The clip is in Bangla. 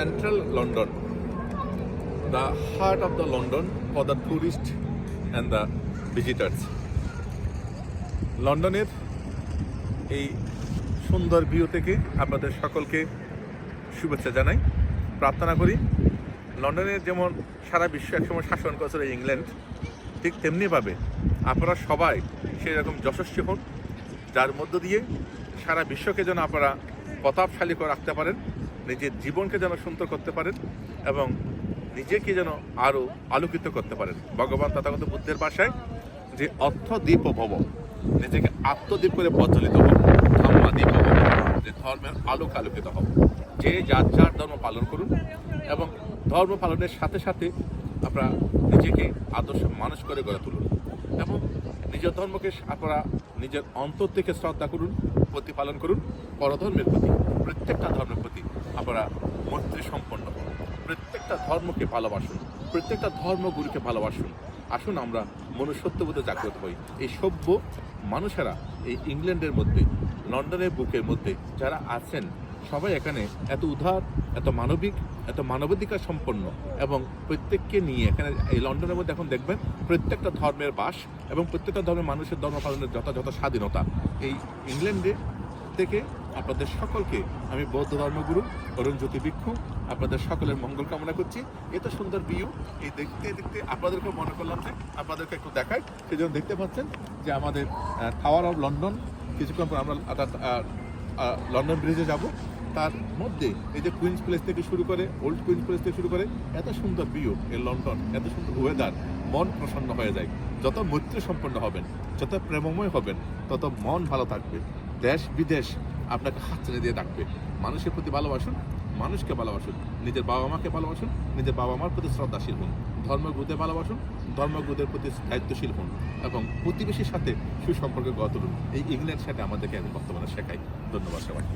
Central London, the heart of the London for the tourists and the visitors. লন্ডনের এই সুন্দর ভিউ থেকে আপনাদের সকলকে শুভেচ্ছা জানাই, প্রার্থনা করি লন্ডনের যেমন সারা বিশ্ব একসময় শাসন করেছিল ইংল্যান্ড, ঠিক তেমনিভাবে আপনারা সবাই সেই রকম যশস্বী হন, যার মধ্য দিয়ে সারা বিশ্বকে যেন আপনারা প্রতাপশালী করে রাখতে পারেন, নিজের জীবনকে যেন সুন্দর করতে পারেন এবং নিজেকে যেন আরও আলোকিত করতে পারেন। ভগবান তথাগত বুদ্ধের ভাষায় যে অর্থদ্বীপ ভব, নিজেকে আত্মদ্বীপ করে প্রজ্বলিত হব, ধর্মাদ্বীপ হব, যে ধর্মের আলোক আলোকিত হব। যে যার যার ধর্ম পালন করুন এবং ধর্ম পালনের সাথে সাথে আপনারা নিজেকে আদর্শ মানুষ করে গড়ে তুলুন এবং নিজের ধর্মকে আপনারা নিজের অন্তর থেকে শ্রদ্ধা করুন, প্রতিপালন করুন। পরধর্মের প্রতি, প্রত্যেকটা ধর্মের প্রতি আপনারা মৈত্রী সম্পন্ন হন, প্রত্যেকটা ধর্মকে ভালোবাসুন, প্রত্যেকটা ধর্মগুরুকে ভালোবাসুন। আসুন আমরা মনুষ্যত্ববোধে জাগ্রত হই। এই সভ্য মানুষেরা এই ইংল্যান্ডের মধ্যে, লন্ডনের বুকের মধ্যে যারা আছেন, সবাই এখানে এত উদার, এত মানবিক, এত মানবাধিকার সম্পন্ন এবং প্রত্যেককে নিয়ে এখানে এই লন্ডনের মধ্যে এখন দেখবেন প্রত্যেকটা ধর্মের বাস এবং প্রত্যেকটা ধর্মের মানুষের ধর্ম পালনের যথাযথ স্বাধীনতা। এই ইংল্যান্ডে থেকে আপনাদের সকলকে আমি বৌদ্ধ ধর্মগুরু অরুণজ্যোতি ভিক্ষু আপনাদের সকলের মঙ্গল কামনা করছি। এত সুন্দর ভিউ এই দেখতে দেখতে আপনাদেরকেও মনে করলাম যে আপনাদেরকে একটু দেখাই। সেই জন্য দেখতে পাচ্ছেন যে আমাদের টাওয়ার অফ লন্ডন, কিছুক্ষণ পর আমরা লন্ডন ব্রিজে যাব। তার মধ্যে এই যে কুইন্স প্লেস থেকে শুরু করে, ওল্ড কুইন্স প্লেস থেকে শুরু করে এত সুন্দর ভিউ, এই লন্ডন, এত সুন্দর ওয়েদার, মন প্রসন্ন হয়ে যায়। যত মৈত্রী সম্পন্ন হবেন, যত প্রেমময় হবেন, তত মন ভালো থাকবে। দেশ বিদেশ আপনাকে হাত ছেড়ে দিয়ে ডাকবে। মানুষের প্রতি ভালোবাসুন, মানুষকে ভালোবাসুন, নিজের বাবা মাকে ভালোবাসুন, নিজের বাবা মার প্রতি শ্রদ্ধাশীল হন, ধর্মগুরুদের ভালোবাসুন, ধর্মগুরুদের প্রতি দায়িত্বশীল হন এবং প্রতিবেশীর সাথে সুসম্পর্ক গড়ে তুলুন। এই ইংল্যান্ড সেটা আমাদেরকে বর্তমানে শেখায়। ধন্যবাদ সবাই।